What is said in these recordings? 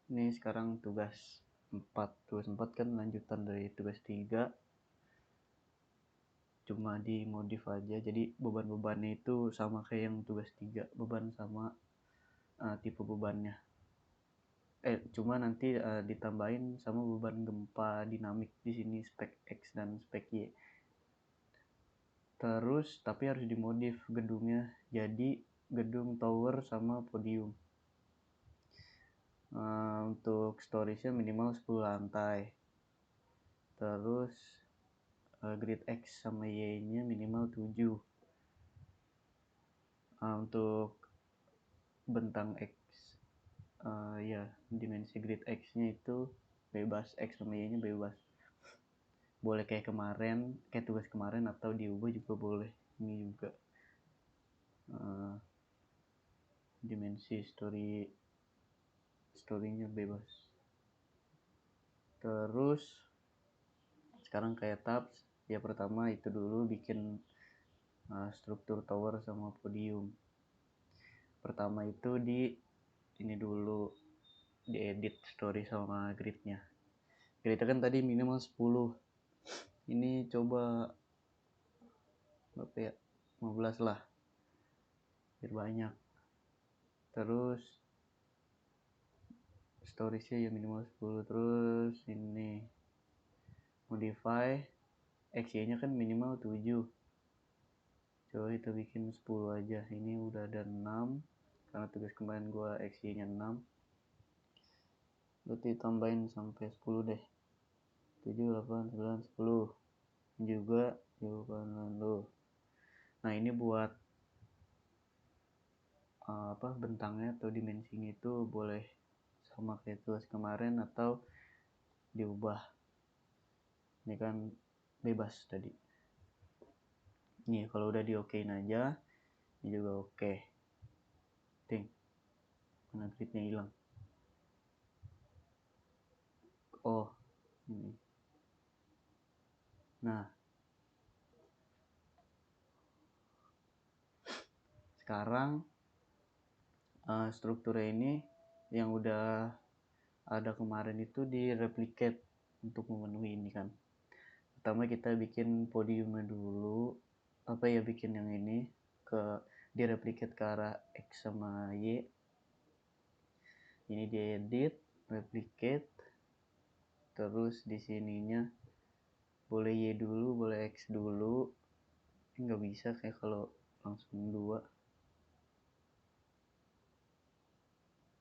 Ini sekarang tugas 4 kan lanjutan dari tugas 3, cuma dimodif aja. Jadi beban-bebannya itu sama kayak yang tugas 3, beban sama tipe bebannya. Cuma nanti ditambahin sama beban gempa dinamik di sini spek X dan spek Y. Terus tapi harus dimodif gedungnya jadi gedung tower sama podium. Untuk storage-nya minimal 10 lantai. Terus grid X sama Y-nya minimal 7. Untuk bentang X, ya dimensi grid X-nya itu bebas, X sama Y-nya bebas. Boleh kayak kemarin, kayak tugas kemarin, atau diubah juga boleh. Ini juga dimensi story-nya bebas. Terus sekarang kayak tabs, ya pertama itu dulu bikin struktur tower sama podium. Pertama itu ini dulu diedit story sama gridnya. Gridnya kan tadi minimal 10. Ini coba berapa ya, 15 lah, biar banyak. Terus storage-nya ya minimal 10. Terus ini modify XY-nya kan minimal 7. Coba kita bikin 10 aja. Ini udah ada 6 karena tugas kemarin gua XY-nya 6. Berarti tambahin sampai 10 deh. 7, 8, 9, 10. Ini juga jawaban lo. Nah, ini buat bentangnya atau dimensinya itu boleh sama kayak tugas kemarin atau diubah. Ini kan bebas tadi. Nih kalau udah diokein aja, ini juga oke. Ting, mana gridnya hilang? Oh, ini. Nah, sekarang strukturnya ini yang udah ada kemarin itu direplicate untuk memenuhi ini kan. Pertama kita bikin podiumnya dulu, bikin yang ini direplicate ke arah X sama Y. Ini diedit, replicate, terus di sininya boleh Y dulu, boleh X dulu. Ini nggak bisa kayak kalau langsung 2.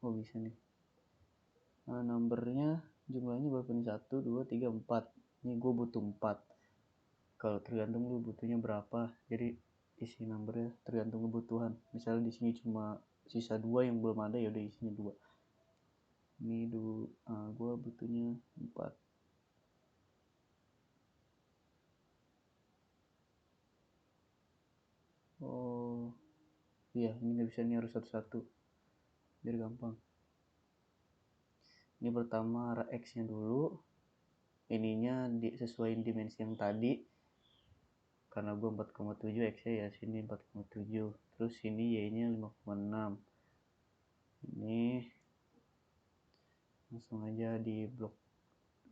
Oh bisa nih. Numbernya jumlahnya berapa nih? 1, 2, 3, 4. Ini gue butuh 4. Kalau tergantung lu butuhnya berapa. Jadi isi numbernya tergantung kebutuhan. Misalnya di sini cuma sisa 2 yang belum ada, ya udah isinya 2. Ini gue butuhnya 4. Oh iya, ini nggak bisa, ini harus satu-satu biar gampang. Ini pertama arah X nya dulu, ininya sesuaiin dimensi yang tadi, karena gue 4,7, X nya ya sini 4,7. Terus sini Y nya 5,6. Ini langsung aja di blok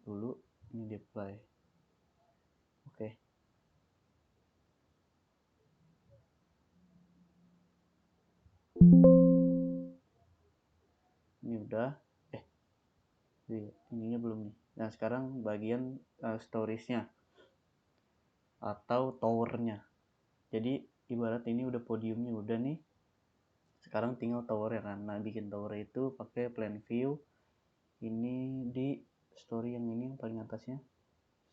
dulu, ini di apply. Oke. Ini udah. Ininya belum nih. Nah sekarang bagian storage-nya atau towernya. Jadi ibarat ini udah podiumnya udah nih. Sekarang tinggal tower ya kan. Nah bikin tower itu pakai plan view. Ini di story yang ini yang paling atasnya,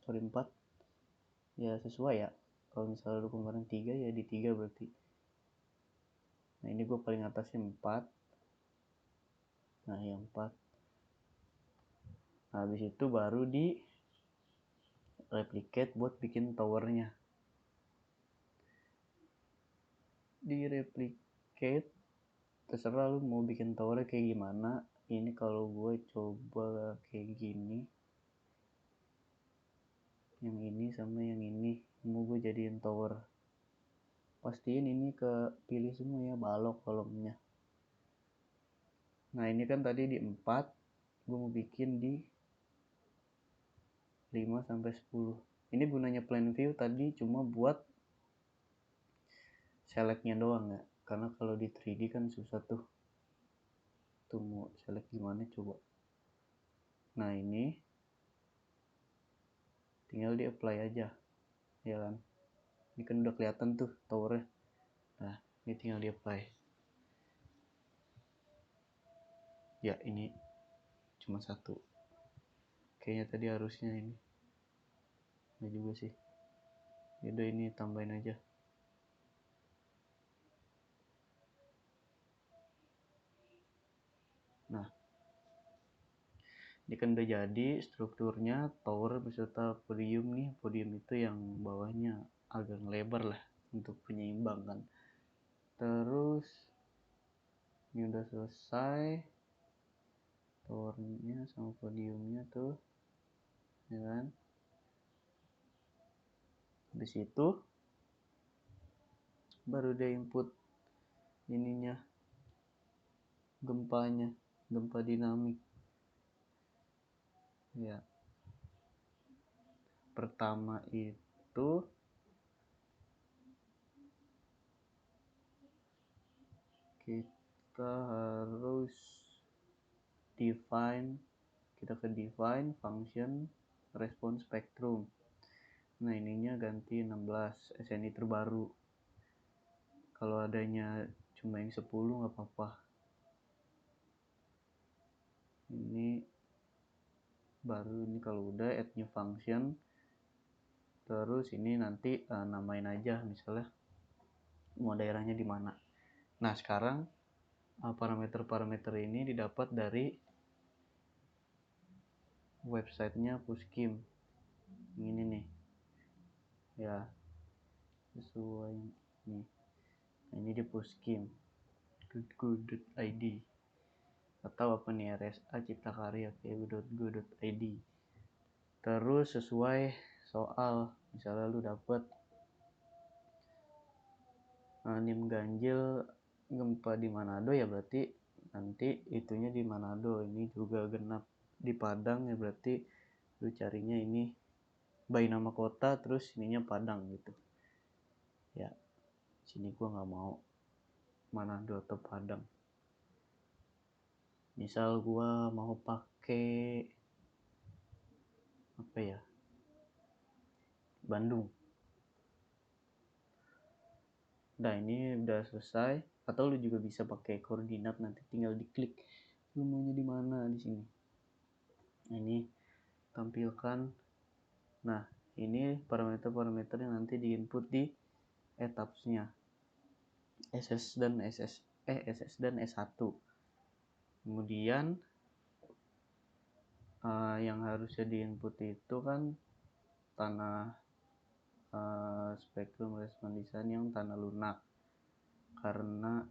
story 4. Ya sesuai ya. Kalau misalnya lu kemarin 3 ya di 3 berarti. Nah ini gue paling atasnya 4. Nah yang 4. Nah habis itu baru di replicate buat bikin towernya. Di replicate terserah lu mau bikin towernya kayak gimana. Ini kalau gue coba kayak gini, yang ini sama yang ini mau gue jadiin tower. Pastiin ini kepilih semua ya, balok kolomnya. Nah ini kan tadi di 4, gue mau bikin di 5 sampai 10. Ini gunanya plan view tadi cuma buat selectnya doang ya, karena kalau di 3D kan susah tuh mau select gimana coba. Nah ini tinggal di apply aja ya kan, ini kan udah kelihatan tuh towernya. Nah ini tinggal di apply ya, ini cuma satu kayaknya, tadi harusnya ini nggak juga sih, yaudah ini tambahin aja. Nah ini kan udah jadi strukturnya tower beserta podium nih. Podium itu yang bawahnya agak lebar lah untuk penyeimbang kan. Terus ini udah selesai towernya sama podiumnya tuh ya kan. Habis itu baru dia input ininya, gempanya, gempa dinamik ya. Pertama itu kita harus define, kita ke define function response spectrum. Nah ininya ganti 16 SNI terbaru, kalau adanya cuma yang 10 nggak apa-apa. Ini baru, ini kalau udah add new function, terus ini nanti namain aja misalnya mau daerahnya di mana. Nah sekarang parameter-parameter ini didapat dari websitenya Puskim ini nih ya, sesuai nih. Nah, ini di Puskim .go.id atau apa nih, RSA ciptakarya.go.id. Terus sesuai soal, misalnya lu dapet nim ganjil gempa di Manado ya berarti nanti itunya di Manado. Ini juga genap di Padang ya berarti lu carinya ini by nama kota terus ininya Padang gitu ya. Sini gua nggak mau Manado atau Padang, misal gua mau pakai apa ya, Bandung. Nah ini udah selesai, atau lu juga bisa pakai koordinat, nanti tinggal diklik lu maunya di mana di sini. Nah, ini tampilkan. Nah ini parameter-parameter yang nanti diinput di etapsnya SS dan S1. Kemudian yang harusnya diinput itu kan tanah spektrum respon desain yang tanah lunak, karena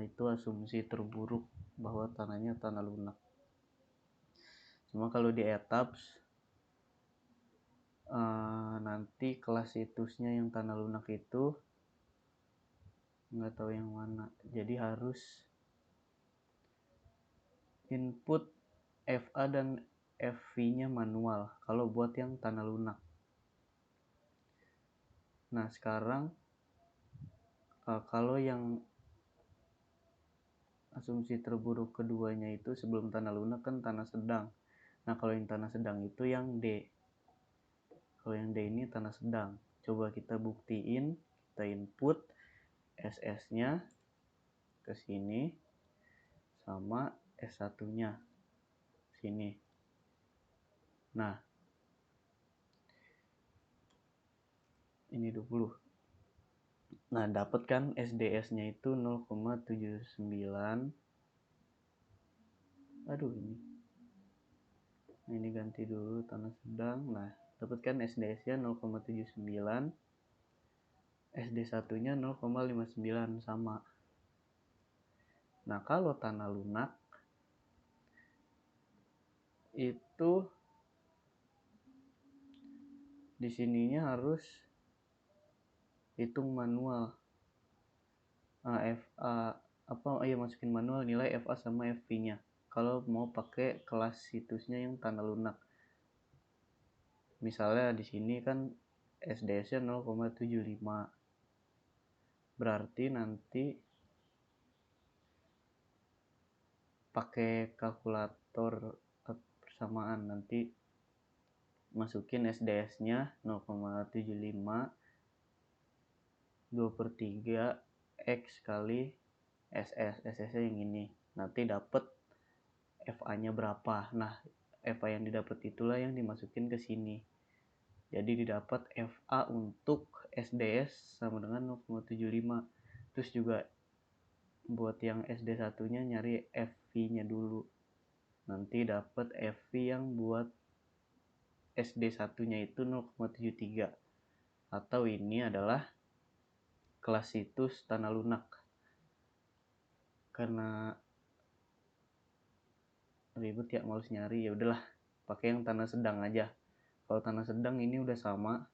itu asumsi terburuk bahwa tanahnya tanah lunak. Cuma kalau di etaps nanti kelas situsnya yang tanah lunak itu nggak tahu yang mana, jadi harus input FA dan FV nya manual kalau buat yang tanah lunak. Nah sekarang kalau yang asumsi terburuk keduanya itu sebelum tanah lunak kan tanah sedang. Nah kalau yang tanah sedang itu yang D, kalau yang D ini tanah sedang. Coba kita buktiin, kita input SS nya ke sini sama S1 nya sini. Nah ini 20. Nah dapat kan SDS nya itu 0,79. Aduh ini ganti dulu tanah sedang. Nah dapat kan SDS nya 0,79, SD1 nya 0,59 sama. Nah kalau tanah lunak itu di sininya harus hitung manual FA masukin manual nilai FA sama FV nya. kalau mau pakai kelas situsnya yang tanah lunak. Misalnya di sini kan SDS-nya 0,75. Berarti nanti pakai kalkulator persamaan, nanti masukin SDS-nya 0,75 2/3 X kali SS yang ini, nanti dapet FA-nya berapa. Nah, FA yang didapat itulah yang dimasukin ke sini. Jadi didapat FA untuk SDS sama dengan 0,75. Terus juga buat yang SD1 nya nyari FV-nya dulu. Nanti dapat FV yang buat SD1 nya itu 0,73. Atau ini adalah kelas situs tanah lunak. Karena ribet ya, males nyari, ya udahlah pakai yang tanah sedang aja. Kalau tanah sedang ini udah sama,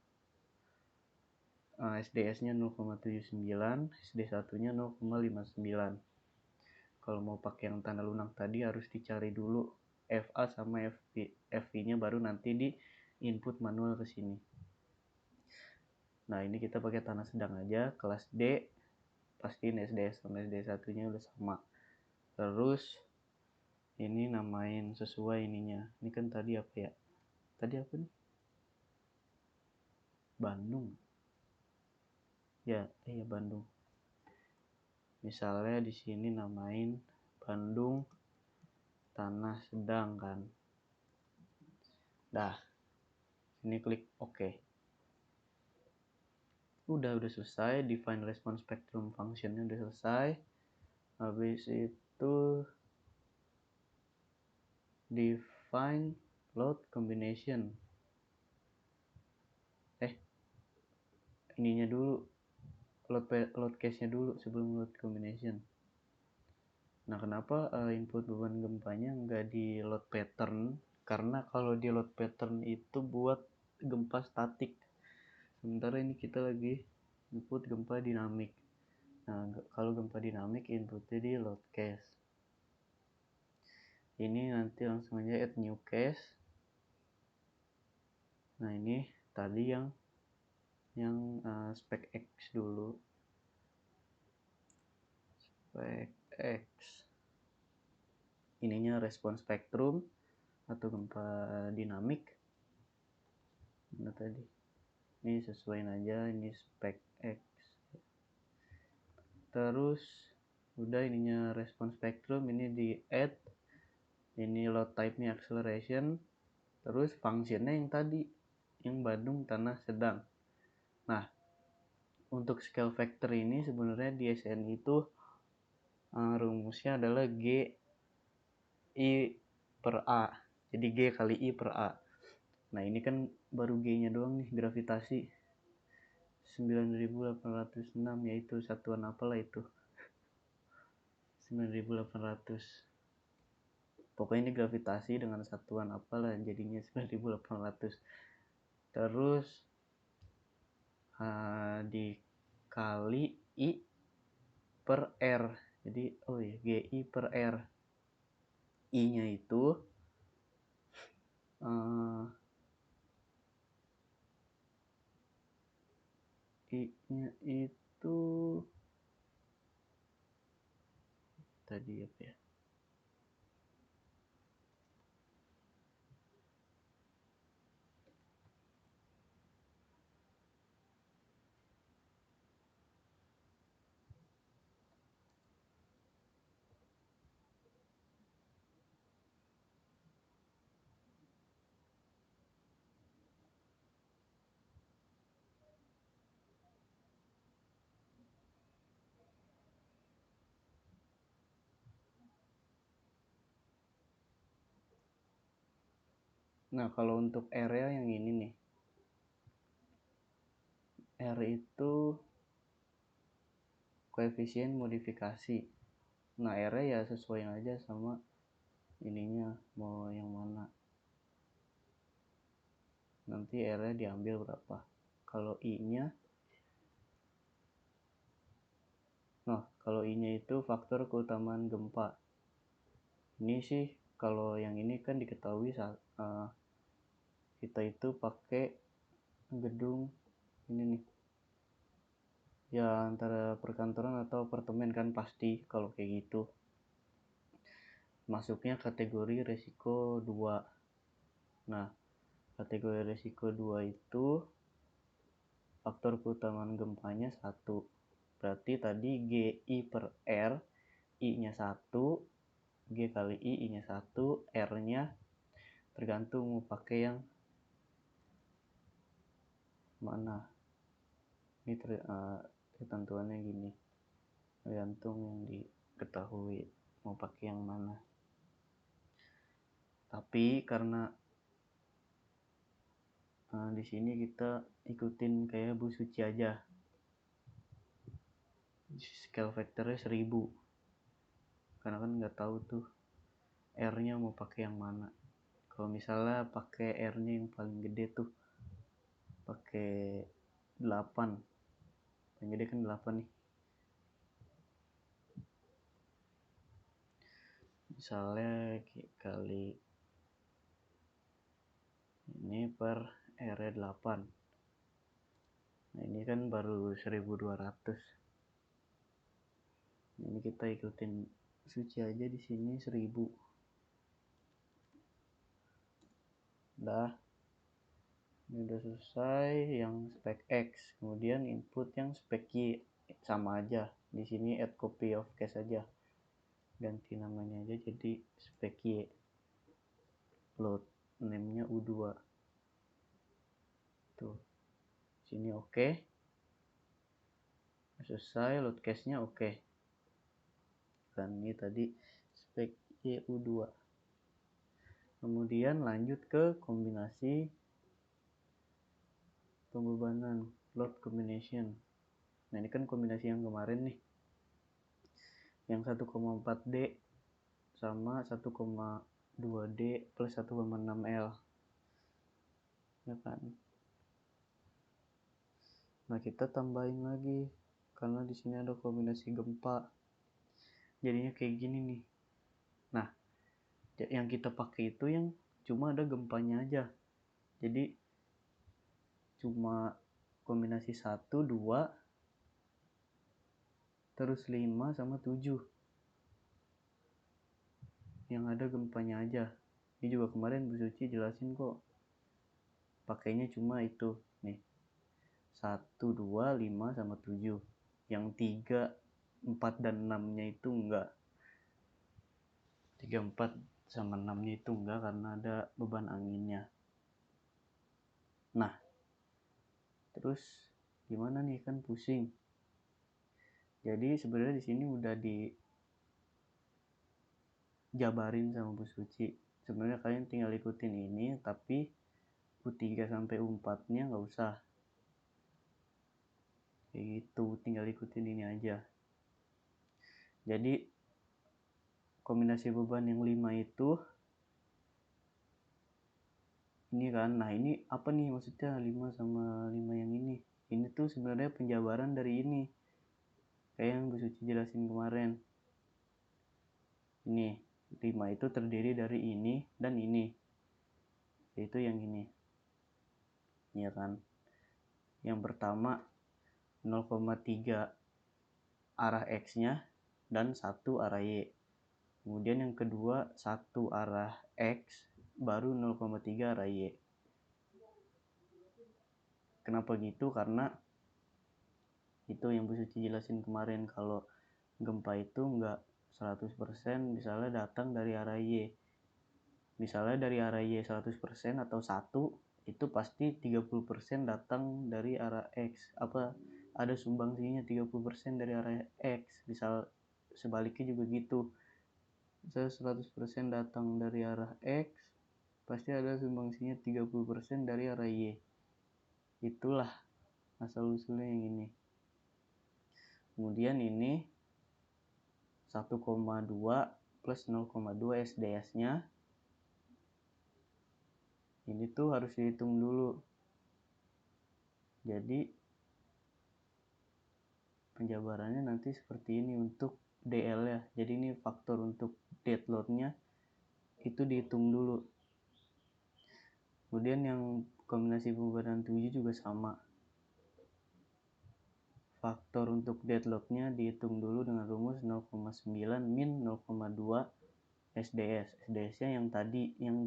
SDS-nya 0,79, SD1-nya 0,59. Kalau mau pakai yang tanah lunak tadi harus dicari dulu FA sama FV-nya, baru nanti di input manual ke sini. Nah, ini kita pakai tanah sedang aja, kelas D, pastiin SDS sama SD1-nya udah sama. Terus ini namain sesuai ininya. Ini kan tadi apa ya? Tadi apa nih? Bandung. Ya, iya Bandung. Misalnya di sini namain Bandung tanah sedang kan. Dah. Ini klik OK. Udah selesai, define response spectrum functionnya udah selesai. Habis itu define load combination. Ininya dulu, load case-nya dulu sebelum load combination. Nah, kenapa input beban gempanya nggak di load pattern? Karena kalau di load pattern itu buat gempa statik. Sementara ini kita lagi input gempa dinamik. Nah, kalau gempa dinamik inputnya di load case. Ini nanti langsung aja add new case. Nah, ini tadi yang spec X dulu. Spec X. Ininya respon spektrum atau gempa dinamik. Mana tadi? Ini sesuaiin aja, ini spec X. Terus udah ininya respon spektrum, ini di add. Ini load type-nya acceleration. Terus functionnya yang tadi, yang Bandung tanah sedang. Nah, untuk scale factor ini sebenarnya di SNI itu rumusnya adalah G I per A. Jadi G kali I per A. Nah, ini kan baru G-nya doang nih, gravitasi 9806, yaitu satuan apalah itu. 9800. Pokoknya ini gravitasi dengan satuan apalah jadinya 9800. Terus dikali I per R. Jadi GI per R. I-nya itu I-nya itu tadi apa ya? Nah, kalau untuk area yang ini nih, R itu koefisien modifikasi. Nah, R ya sesuaiin aja sama ininya, mau yang mana. Nanti R diambil berapa. Kalau I-nya, kalau I-nya itu faktor keutamaan gempa. Ini sih kalau yang ini kan diketahui saat kita itu pakai gedung ini nih ya, antara perkantoran atau apartemen kan pasti kalau kayak gitu masuknya kategori resiko 2. Nah, kategori resiko 2 itu faktor keutamaan gempanya 1. Berarti tadi GI per R, I-nya 1, G kali I-nya 1, R-nya tergantung mau pakai yang mana. Ini ketentuannya gini, tergantung yang diketahui mau pakai yang mana. Tapi karena di sini kita ikutin kayak Bu Suci aja, scale factornya 1000, karena kan nggak tahu tuh R-nya mau pakai yang mana. Kalau misalnya pakai R-nya yang paling gede tuh pakai 8, paling gede kan 8 nih, misalnya kali ini per R 8. Nah ini kan baru 1200. Ini kita ikutin Suci aja di sini 1000. Udah, ini udah selesai yang spek X. Kemudian input yang spek Y sama aja. Di sini add copy of case aja, ganti namanya aja jadi spek Y. Load name-nya U2. Tuh, sini oke. Selesai, load case-nya oke. Kan ini tadi spek Y U2. Kemudian lanjut ke kombinasi pembebanan, load combination. Nah ini kan kombinasi yang kemarin nih, yang 1,4D sama 1,2D plus 1,6L ya kan. Nah kita tambahin lagi karena di sini ada kombinasi gempa, jadinya kayak gini nih. Nah yang kita pakai itu yang cuma ada gempanya aja, jadi cuma kombinasi 1, 2, terus 5 sama 7 yang ada gempanya aja. Ini juga kemarin Bu Suci jelasin kok, pakainya cuma itu nih 1, 2, 5 sama 7. Yang 3, 4 dan 6 nya itu enggak. 3, 4 sama 6 nya itu enggak karena ada beban anginnya. Nah terus gimana nih, kan pusing. Jadi sebenarnya di sini udah dijabarin sama Bu Suci. Sebenarnya kalian tinggal ikutin ini, tapi U3 sampai U4 nya nggak usah kayak gitu, tinggal ikutin ini aja. Jadi kombinasi beban yang 5 itu ini kan. Nah ini apa nih maksudnya 5 sama 5 yang ini? Ini tuh sebenarnya penjabaran dari ini, kayak yang Bu Suci jelasin kemarin. Ini 5 itu terdiri dari ini dan ini, yaitu yang ini ya kan. Yang pertama 0,3 arah X nya dan 1 arah Y. Kemudian yang kedua 1 arah X baru 0,3 arah Y. Kenapa gitu? Karena itu yang Bu Suci jelasin kemarin, kalau gempa itu enggak 100% misalnya datang dari arah Y. Misalnya dari arah Y 100% atau 1, itu pasti 30% datang dari arah X. Apa ada sumbangsinya 30% dari arah X. Misal sebaliknya juga gitu. Misal 100% datang dari arah X, pasti ada sumbangsinya 30% dari arah Y. Itulah asal usulnya yang ini. Kemudian ini 1,2 plus 0,2 SDS-nya. Ini tuh harus dihitung dulu. Jadi penjabarannya nanti seperti ini untuk DL ya. Jadi ini faktor untuk dead load-nya itu dihitung dulu. Kemudian yang kombinasi pembuatan 7 juga sama. Faktor untuk deadlocknya dihitung dulu dengan rumus 0,9 min 0,2 SDS. SDS-nya yang tadi yang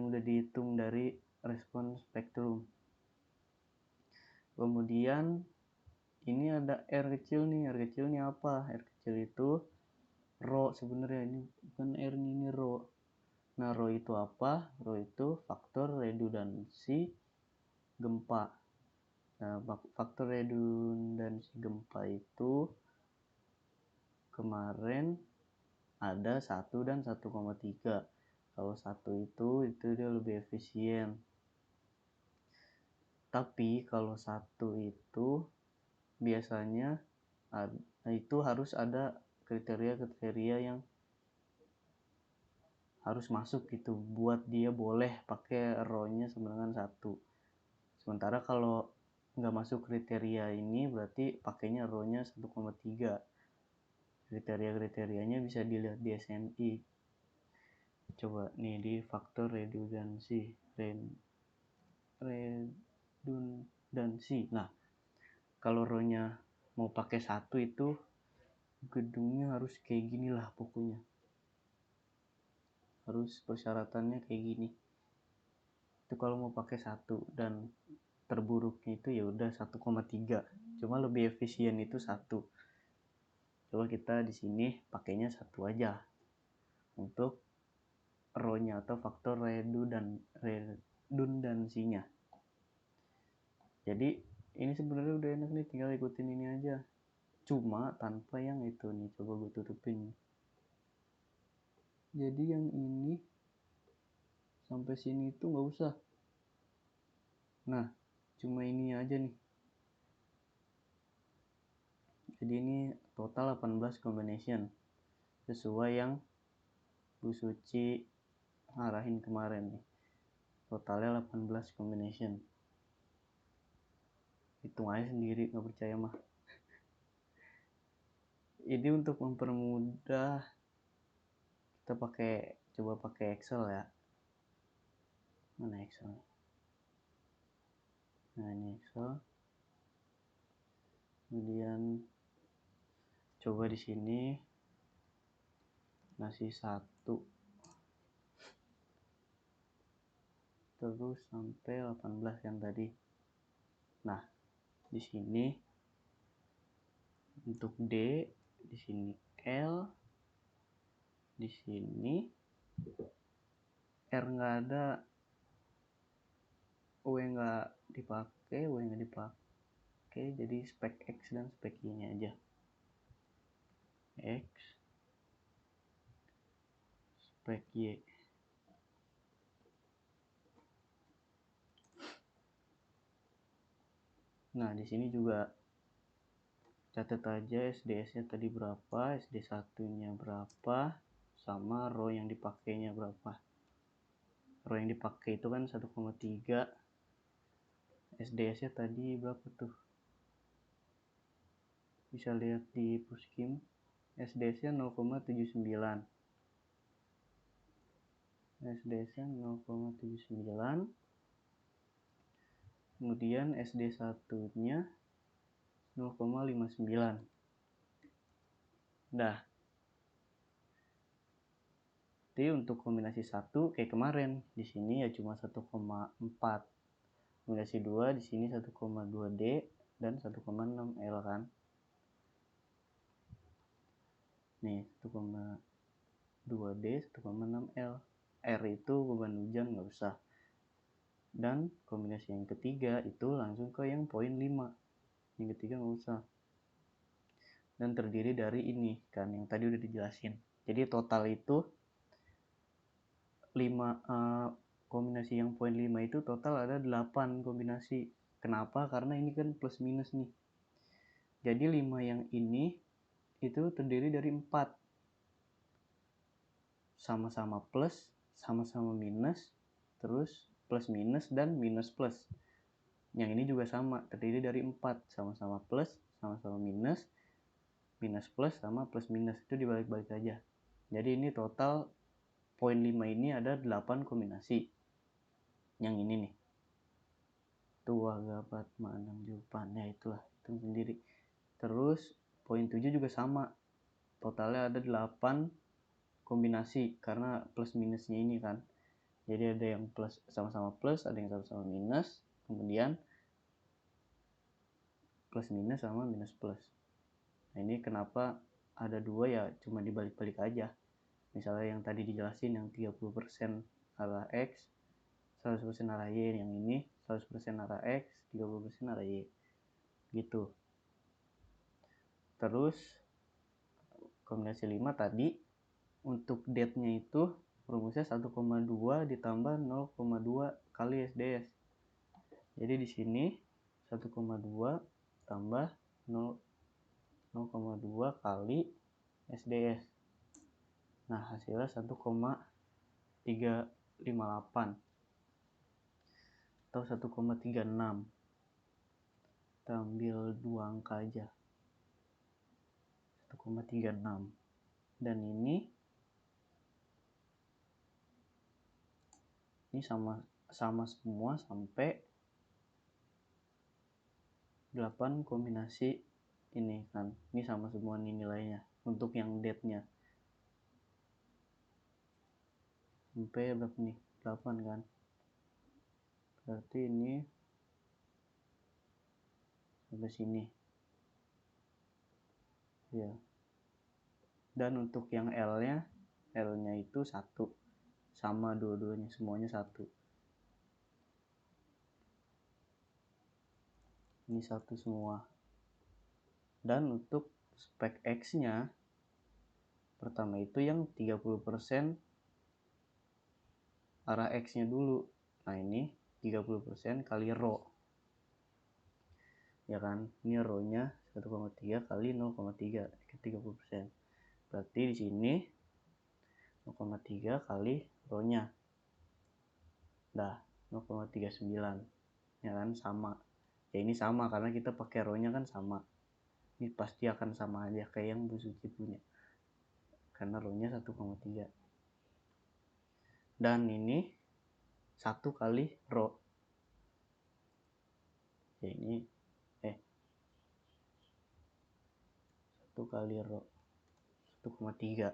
udah dihitung dari respon spektrum. Kemudian ini ada R kecil nih. R kecil ini apa? R kecil itu rho sebenarnya, ini bukan R, ini rho. Nah, rho itu apa? Rho itu faktor redundansi gempa. Nah, faktor redundansi gempa itu kemarin ada 1 dan 1,3. Kalau 1 itu dia lebih efisien. Tapi kalau 1 itu biasanya itu harus ada kriteria-kriteria yang harus masuk gitu buat dia boleh pakai rho-nya sama dengan 1. Sementara kalau nggak masuk kriteria ini berarti pakainya rho-nya 1,3. Kriteria-kriterianya bisa dilihat di SNI. Coba nih di faktor redundansi. Nah, kalau rho-nya mau pakai 1 itu gedungnya harus kayak gini lah pokoknya. Harus persyaratannya kayak gini. Itu kalau mau pakai 1 dan terburuknya itu ya udah 1,3. Cuma lebih efisien itu 1. Coba kita di sini pakainya 1 aja untuk rho-nya atau faktor redundansinya. Jadi ini sebenarnya udah enak nih, tinggal ikutin ini aja. Cuma tanpa yang itu nih, coba gue tutupin. Jadi yang ini sampai sini itu nggak usah. Nah, cuma ini aja nih. Jadi ini total 18 combination sesuai yang Bu Suci ngarahin kemarin nih. Totalnya 18 combination. Hitung aja sendiri, nggak percaya mah. Ini untuk mempermudah kita coba pakai Excel ya. Mana Excel? Nah, ini Excel. Kemudian coba di sini ngasih 1 terus sampai 18 yang tadi. Nah, di sini untuk D, di sini L, di sini R nggak ada, W nggak dipakai, jadi spek X dan spek Y-nya aja. X, spek Y. Nah, di sini juga catat aja SDS-nya tadi berapa, SD1-nya berapa, sama rho yang dipakainya berapa. Rho yang dipakai itu kan 1,3. SDS-nya tadi berapa tuh? Bisa lihat di Puskim. SDS-nya 0,79. SDS-nya 0,79. Kemudian SD1-nya 0,59. Dah. Jadi untuk kombinasi 1 kayak kemarin, di sini ya cuma 1,4. Kombinasi 2 di sini 1,2D dan 1,6L kan. Nih, 1,2D, 1,6L. R itu beban hujan nggak usah. Dan kombinasi yang ketiga itu langsung ke yang poin 5. Yang ketiga nggak usah. Dan terdiri dari ini kan, yang tadi udah dijelasin. Jadi total itu 5 kombinasi yang poin 5 itu total ada 8 kombinasi. Kenapa? Karena ini kan plus minus nih. Jadi 5 yang ini itu terdiri dari 4. Sama-sama plus, sama-sama minus, terus plus minus dan minus plus. Yang ini juga sama, terdiri dari 4. Sama-sama plus, sama-sama minus, minus plus sama plus minus. Itu dibalik-balik aja. Jadi ini total poin 5 ini ada 8 kombinasi. Yang ini nih. Tua gapat manam jupan, ya itulah, itu sendiri. Terus poin 7 juga sama. Totalnya ada 8 kombinasi karena plus minusnya ini kan. Jadi ada yang plus sama-sama plus, ada yang sama-sama minus, kemudian plus minus sama minus plus. Nah, ini kenapa ada 2 ya, cuma dibalik-balik aja. Misalnya yang tadi dijelasin yang 30% arah X, 100% arah Y, yang ini 100% arah X, 30% arah Y. Gitu. Terus kombinasi 5 tadi untuk date-nya itu rumusnya 1,2 ditambah 0,2 kali SDS. Jadi di sini 1,2 tambah 0,2 kali SDS. Nah, hasilnya 1,358 atau 1,36. Kita ambil 2 angka aja. 1,36. Dan ini sama semua sampai 8 kombinasi ini kan. Ini sama semua nih nilainya untuk yang date-nya. Sampai berapa nih? 8 kan. Berarti ini sampai sini. Ya. Dan untuk yang L-nya itu 1. Sama dua-duanya, semuanya 1. Ini 1 semua. Dan untuk spek X-nya pertama itu yang 30% arah X-nya dulu. Nah, ini 30% kali rho. Ya kan? Ini rho-nya 1,3 kali 0,3 ke 30%. Berarti di sini 0,3 kali rho-nya. Dah, 0,39. Ya kan, sama. Ya ini sama karena kita pakai rho-nya kan sama. Ini pasti akan sama aja kayak yang Bu Suci punya. Karena rho-nya 1,3. Dan ini 1 kali rho. Ya ini 1 kali rho 1,3.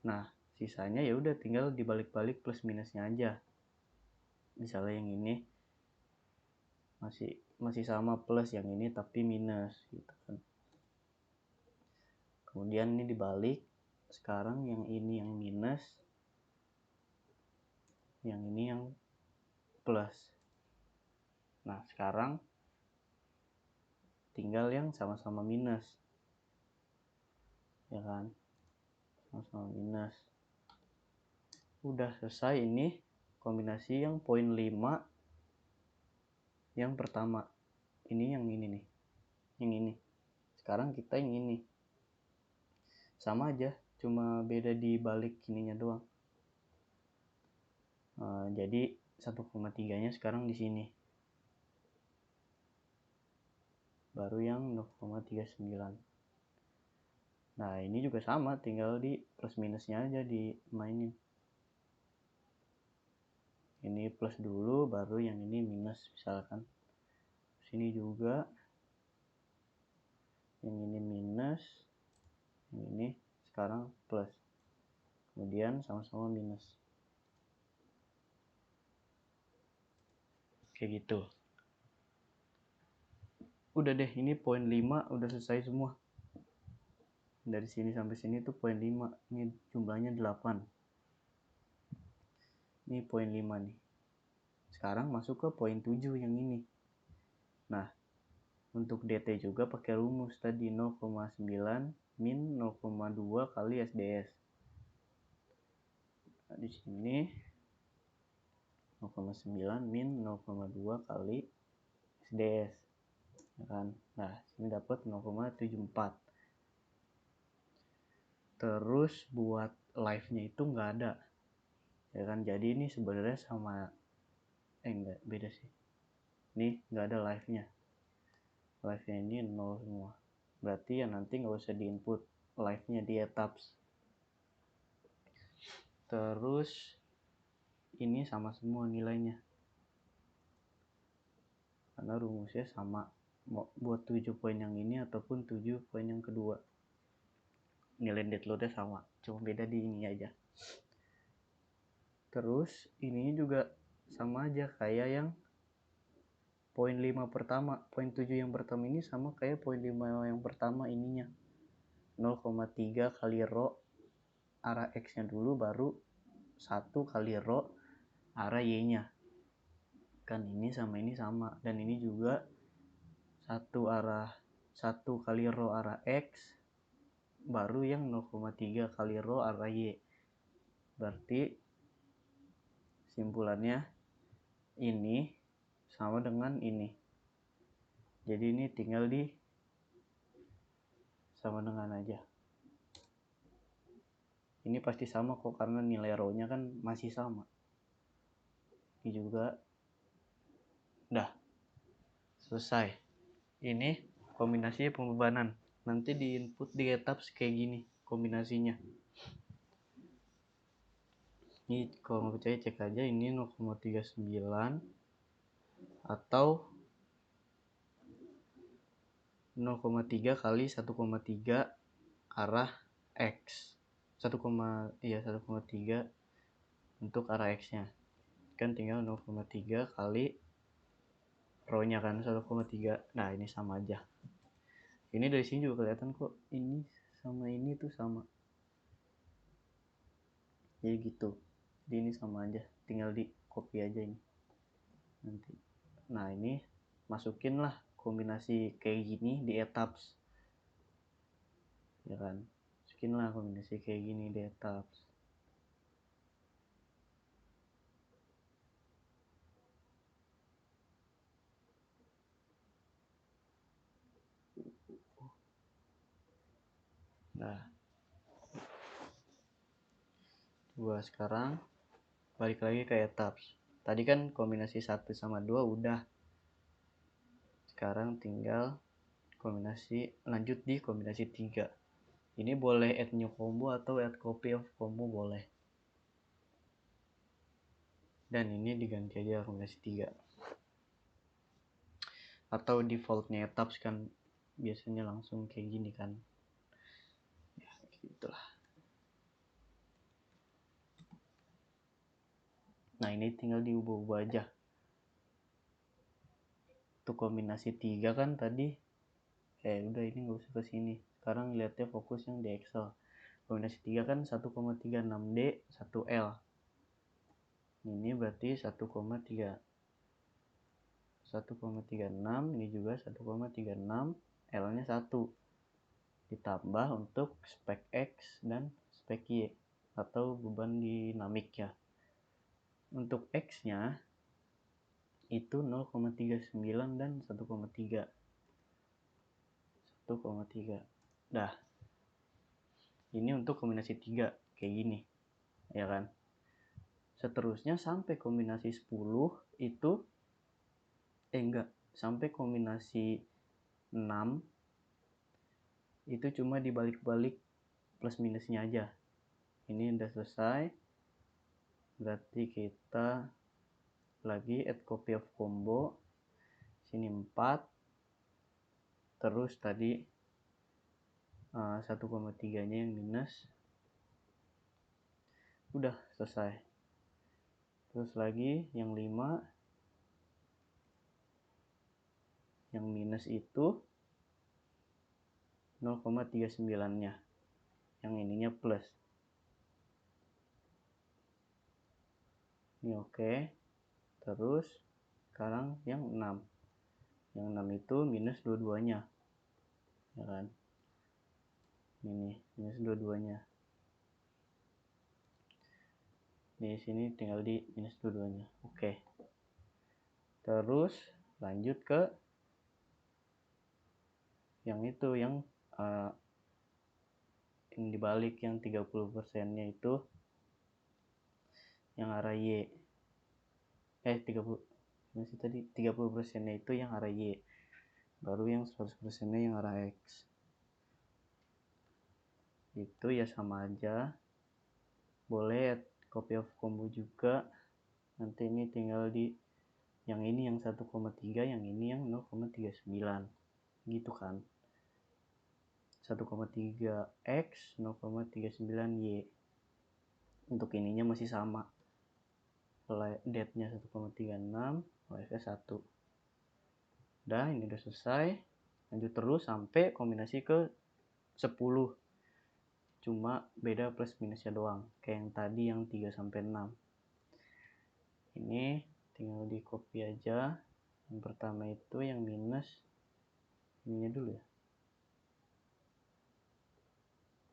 Nah, sisanya ya udah tinggal dibalik-balik plus minusnya aja. Misalnya yang ini masih sama plus yang ini tapi minus gitu kan. Kemudian ini dibalik. Sekarang yang ini yang minus, yang ini yang plus. Nah, sekarang tinggal yang sama-sama minus. Ya kan? Sama-sama minus. Udah selesai ini kombinasi yang poin 5 yang pertama. Ini yang ini nih. Yang ini. Sekarang kita yang ini. Sama aja, cuma beda di balik ininya doang. Jadi 1,3-nya sekarang di sini. Baru yang 0,39. Nah, ini juga sama, tinggal di plus minusnya aja dimainin. Ini plus dulu, baru yang ini minus misalkan. Sini juga yang ini minus, yang ini sekarang plus. Kemudian sama-sama minus. Kayak gitu. Udah deh, ini poin 5 udah selesai semua. Dari sini sampai sini tuh poin 5. Ini jumlahnya 8. Ini poin 5 nih. Sekarang masuk ke poin 7 yang ini. Nah, untuk DT juga pakai rumus tadi 0,9 min 0,2 kali SDS. Nah, di sini 0,9 min 0,2 kali SDS. Ya kan? Nah, sini dapat 0,74. Terus buat live-nya itu nggak ada. Ya kan? Jadi ini sebenarnya sama enggak, beda sih. Ini nggak ada live-nya. Live-nya ini 0 semua. Berarti ya nanti nggak usah di input live-nya di etaps. Terus ini sama semua nilainya, karena rumusnya sama mau buat 7 poin yang ini ataupun 7 poin yang kedua, nilai dead loadnya sama, cuma beda di ini aja. Terus ininya juga sama aja kayak yang poin 5 pertama, poin 7 yang pertama ini sama kayak poin 5 yang pertama ininya, 0,3 kali rho arah X nya dulu, baru 1 kali rho arah Y nya. Kan ini sama, dan ini juga 1 kali rho arah X, baru yang 0,3 kali rho arah Y. Berarti simpulannya ini sama dengan ini. Jadi ini tinggal di sama dengan aja. Ini pasti sama kok, karena nilai rho-nya kan masih sama. Ini juga udah selesai. Ini kombinasi pembebanan. Nanti di input di etaps kayak gini kombinasinya. Ini kalau nggak percaya cek aja, ini 0,39 atau 0,3 kali 1,3 arah X. 1,3 untuk arah X-nya. Kan tinggal 0,3 kali rho-nya kan 1,3. Nah, ini sama aja. Ini dari sini juga kelihatan kok, ini sama ini tuh sama. Jadi gitu. Jadi ini sama aja, tinggal di copy aja ini. Nanti. Nah, ini masukin lah kombinasi kayak gini di etaps. Ya kan? Masukin lah kombinasi kayak gini di etaps. Nah, gua sekarang balik lagi ke etaps. Tadi kan kombinasi 1 sama 2 udah. Sekarang tinggal lanjut di kombinasi 3. Ini boleh add new combo atau add copy of combo boleh. Dan ini diganti aja kombinasi 3. Atau defaultnya etaps kan biasanya langsung kayak gini kan. Ya, gitulah. Nah, ini tinggal diubah-ubah aja. Untuk kombinasi 3 kan tadi udah ini nggak usah ke sini. Sekarang lihatnya fokus yang di Excel. Kombinasi 3 kan 1,36D 1L. Ini berarti 1,36, ini juga 1,36, L-nya 1. Ditambah untuk spek X dan spek Y atau beban dinamik ya. Untuk X-nya itu 0,39 dan 1,3. Dah. Ini untuk kombinasi 3 kayak gini. Ya kan? Seterusnya sampai kombinasi 10 itu sampai kombinasi 6 itu cuma dibalik-balik plus minusnya aja. Ini udah selesai. Berarti kita lagi add copy of combo. Sini 4. Terus tadi 1,3 nya yang minus. Udah selesai. Terus lagi yang 5. Yang minus itu 0,39 nya. Yang ininya plus. Ini oke. Terus sekarang yang 6. Yang 6 itu minus dua-duanya. Ya kan? Ini minus dua-duanya. Di sini tinggal di minus dua-duanya. Oke. Terus lanjut ke yang itu, yang dibalik yang 30%-nya itu yang arah Y. 30%-nya itu yang arah Y. Baru yang 100%-nya yang arah X. Itu ya sama aja. Boleh copy of combo juga. Nanti ini tinggal di yang ini yang 1,3, yang ini yang 0,39 gitu kan. 1,3 X 0,39 Y. Untuk ininya masih sama, date nya 1,36, live-nya 1. Udah, ini udah selesai. Lanjut terus sampai kombinasi ke 10, cuma beda plus minusnya doang kayak yang tadi yang 3 sampai 6. Ini tinggal di copy aja. Yang pertama itu yang minus ininya dulu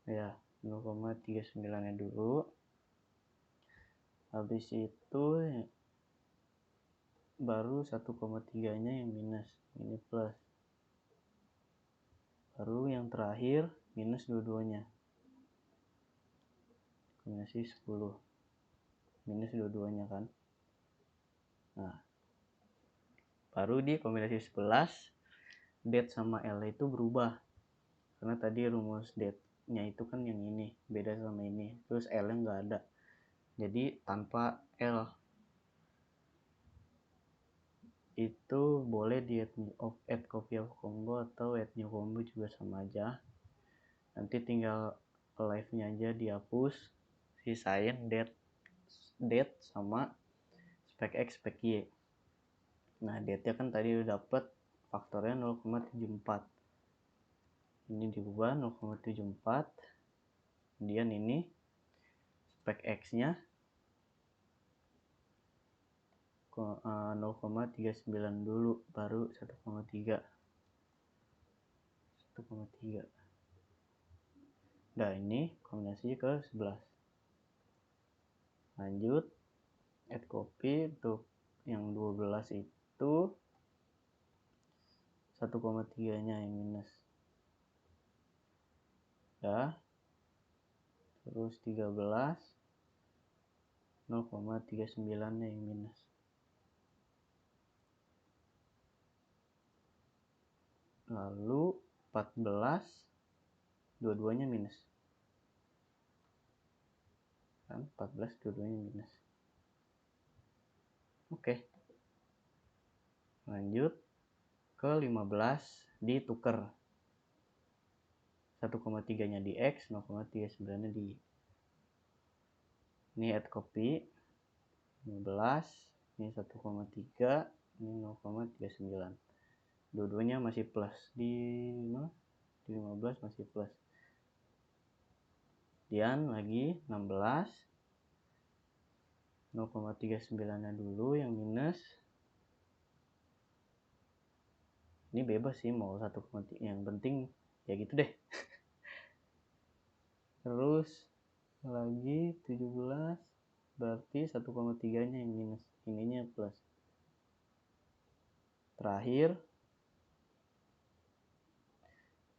ya 0,39 nya dulu. Habis itu baru 1,3 nya yang minus, ini plus. Baru yang terakhir minus dua-duanya, kombinasi 10 minus dua-duanya kan. Nah, baru di kombinasi 11 date sama L itu berubah, karena tadi rumus date nya itu kan yang ini beda sama ini, terus L nya nggak ada, jadi tanpa L. Itu boleh di add copy of combo atau add new combo juga sama aja. Nanti tinggal live nya aja dihapus, sisain date sama spek X spek Y. Nah, date nya kan tadi udah dapet faktornya 0,74, ini diubah 0,74, kemudian ini spek X nya 0,39 dulu, baru 1,3. Nah, ini kombinasi ke 11. Lanjut add copy untuk yang 12 itu 1,3 nya yang minus ya, terus 13 0,39 nya yang minus, lalu 14 dua-duanya minus kan, 14 dua-duanya minus. Oke, lanjut ke 15 ditukar, 1,3 nya di X, 0,39 nya di Y. Ini add copy 15, ini 1,3, ini 0,39, dua-duanya masih plus di 15 masih plus. Kemudian lagi 16, 0,39 nya dulu yang minus, ini bebas sih mau 1,3, yang penting ya gitu deh. Terus lagi 17, berarti 1,3 nya yang minus, ininya plus. Terakhir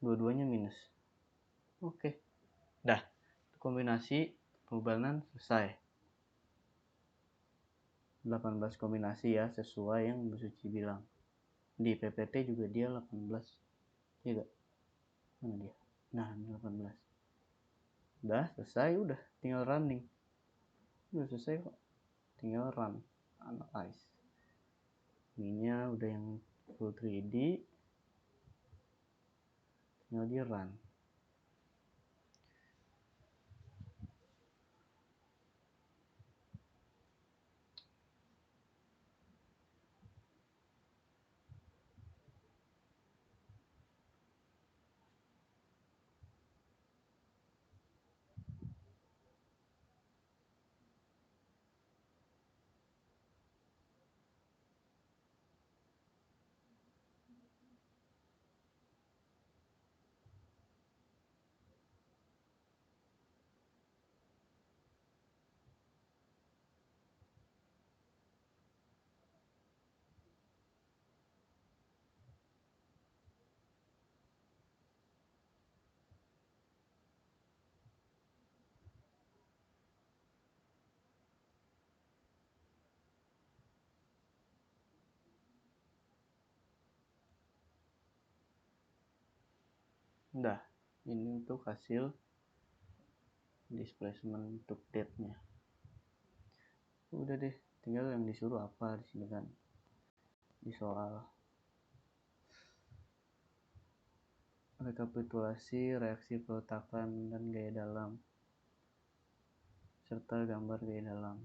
dua-duanya minus. Oke, dah, kombinasi pembalan selesai. 18 kombinasi ya, sesuai yang Bu Suci bilang. Di PPT juga dia 18, iya gak? Mana dia? Nah, ini 18. Udah selesai, udah tinggal running. Udah selesai kok, tinggal run, analyze. Ininya udah yang full 3D, tinggal di run. Udah, ini untuk hasil displacement untuk date nya. Udah deh, tinggal yang disuruh apa di sini kan, di soal rekapitulasi reaksi peletakan dan gaya dalam serta gambar gaya dalam.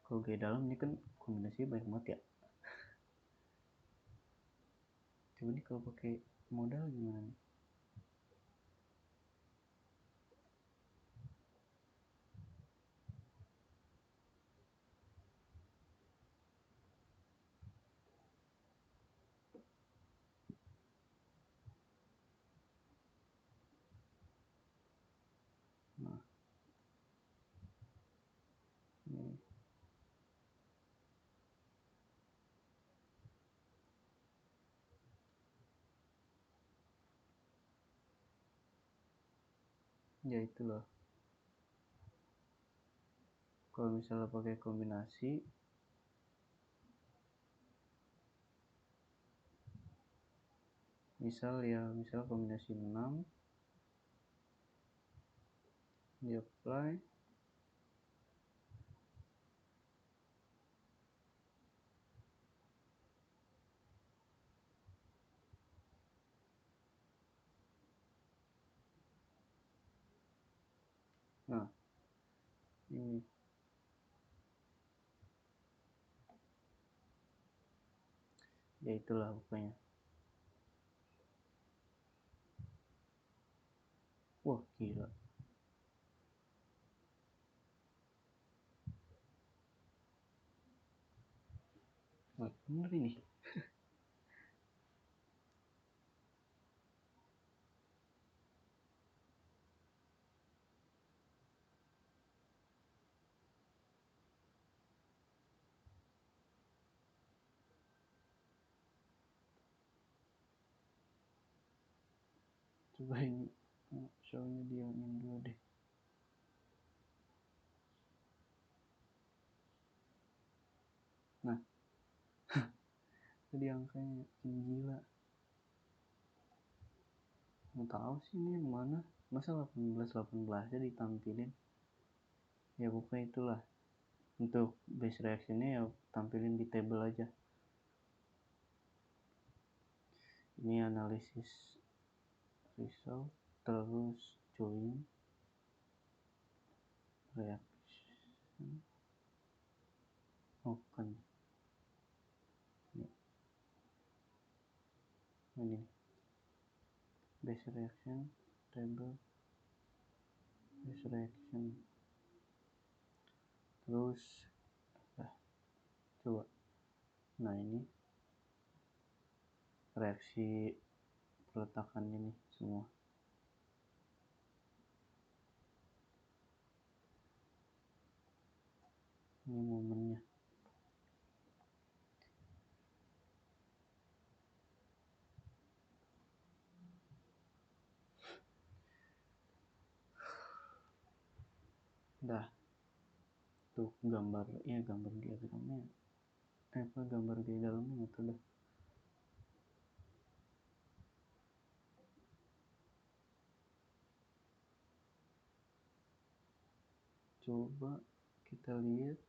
Kalau gaya dalam ini kan kombinasinya banyak banget ya. Coba nih kalau pakai modal gimana nih? Nah, ini ya itu loh. Kalau misalnya pakai kombinasi, misal kombinasi 6 di apply, nah ini ya itulah pokoknya. Wah gila, wah bener ini. Coba ini show-nya diamin dulu deh. Nah tadi angkanya gila. Nggak tahu sih ini yang mana, masa 18 nya ditampilin. Ya pokoknya itulah, untuk base reactionnya ya tampilin di table aja. Ini analisis result, terus join reaction, bukan ini base reaction table, base reaction, terus coba. Nah ini reaksi peletakan ini semua. Ini momennya. Dah tuh gambar diagramnya, gambar di dalamnya itu dah. Coba kita lihat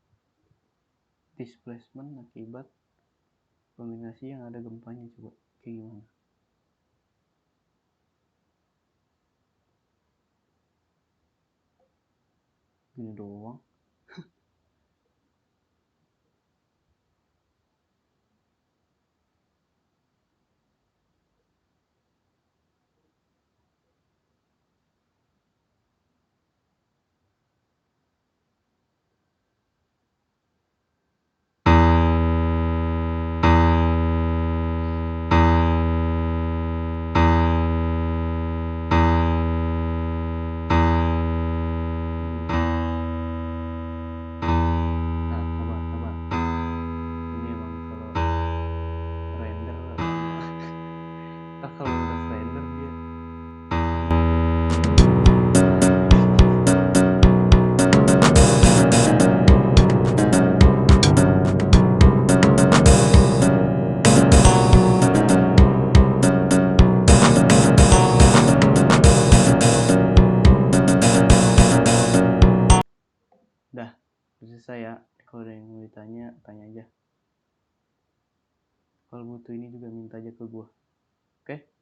displacement akibat kombinasi yang ada gempanya, coba kayak gimana. Gini doang. selesai ya. Kalau ada yang mau ditanya, tanya aja. Kalau butuh ini juga minta aja ke gue. Oke?